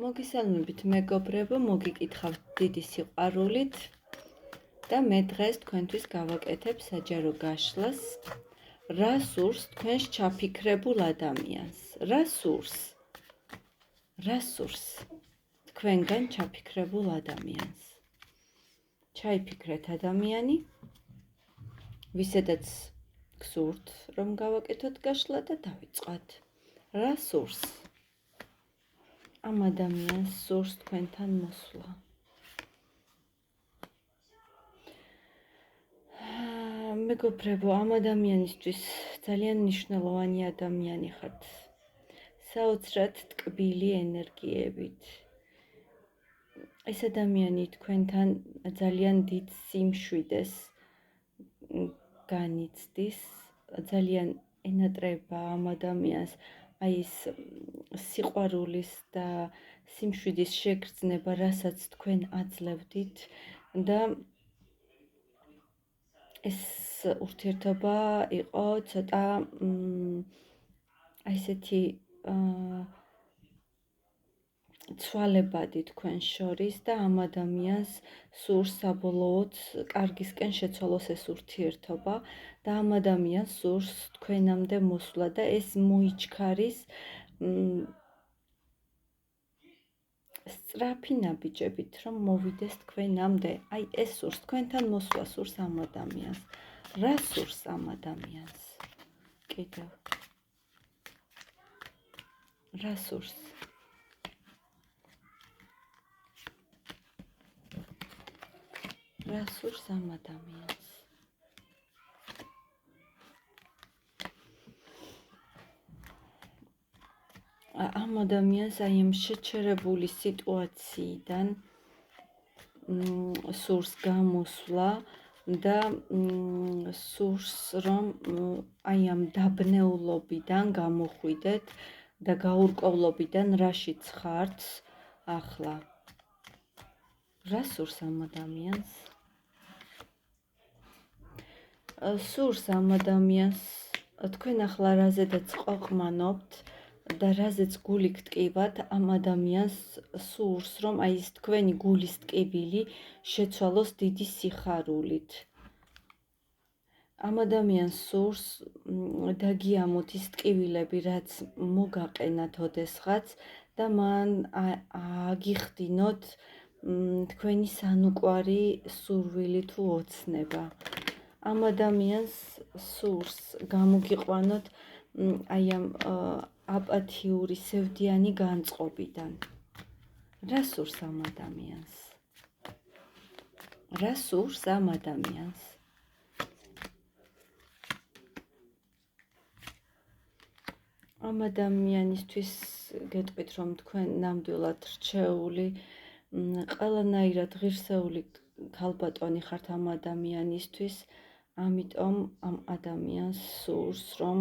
მოგესალმებით მეგობრებო, მოგიკითხავთ დიდი სიყვარულით და მე დღეს თქვენთვის გავაკეთებ საჯარო გაშლას. რა სურს თქვენს ჩაფიქრებულ ადამიანს? რა სურს თქვენგან ჩაფიქრებულ ადამიანს? ჩაიფიქრეთ ადამიანი, ვისედაც გსურთ რომ გავაკეთოთ გაშლა და დავიწყოთ. რა სურს? ამ ადამიანს სურს თქვენთან მოსვლა. მეგობრებო, ამ ადამიანისთვის ძალიან მნიშვნელოვანი ადამიანი ხართ. საოცრად ტკბილი ენერგიებით. ეს ადამიანი თქვენთან ძალიან დიდ სიმშვიდეს განიცდის, ძალიან ენატრება ამ ადამიანს აი ეს სიყვარულის და სიმშვიდის შეგრძნება, რასაც თქვენ აძლევდით და ეს ურთიერთობა იყო ცოტა აი ესეთი ცვალებადი თქვენ შორის და ამ ადამიანს სურს საბოლოოდ კარგისკენ შეცვალოს ეს ურთიერთობა და ამ ადამიანს სურს თქვენამდე მოსვლა და ეს მოიჩქარის სწრაფი ნაბიჯებით რომ მოვიდეს თქვენამდე. აი ეს სურს თქვენთან მოსვლა სურს ამ ადამიანს. რა სურს ამ ადამიანს? კიდევ რა სურს? რა სურს ამ ადამიანს? ამ ადამიანს აი ამ შეჩერებული სიტუაციიდან სურს გამოსვლა და სურს რომ აი ამ დაბნეულობიდან გამოხვიდეთ და გაურკვევლობიდან რაშიც ხართ ახლა. რა სურს ამ ადამიანს? სურს ამ ადამიანს თქვენ ახლა რაზედაც ყოყმანობთ და რაზეც გული გტკივათ, ამ ადამიანს სურს რომ აი ეს თქვენი გულის ტკივილი შეცვალოს დიდი სიხარულით. ამ ადამიანს სურს დაგიამოთ ის ტკივილები, რაც მოგაყენათ ოდესღაც და მან აგიხდინოთ თქვენი სანუკვარი სურვილი თუ ოცნება. ამ ადამიანს სურს გამოგიყვანოთ აი ამ აპათიური სევდიანი განწყობიდან. რა სურს ამ ადამიანს? რა სურს ამ ადამიანს? ამ ადამიანისთვის გეტყვით რომ თქვენ ნამდვილად რჩეული, ყველანაირად ღირსეული ქალბატონი ხართ ამ ადამიანისთვის, ამიტომ ამ ადამიანს სურს რომ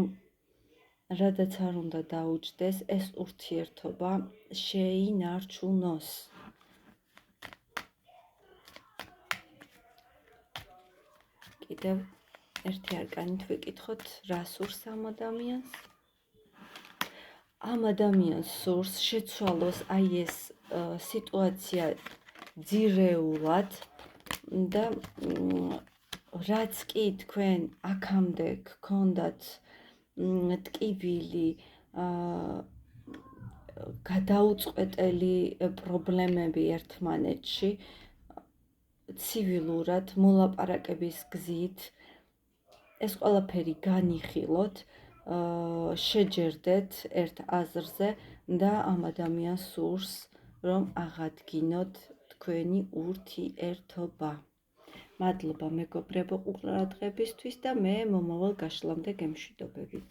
რადაც არ უნდა დაუჯდეს, ეს ურთიერთობა შეინარჩუნოს. კიდევ ერთი არკანით ვიკითხოთ, რა სურს ამ ადამიანს? ამ ადამიანს სურს შეცვალოს აი ეს სიტუაცია ძირეულად და რაც კი თქვენ აქამდე გქონდათ ტკივილი, გადაუწყვეტელი პრობლემები ერთმანეთში, ცივილურად მოლაპარაკების გზით ეს ყველაფერი განიხილოთ, შეჯერდეთ ერთ აზრზე და ამ ადამიანს სურს რომ აღადგინოთ თქვენი ურთიერთობა. მადლობა მეგობრებო ყურადღებისთვის და მე მომავალ გაშლამდე გემშვიდობებით.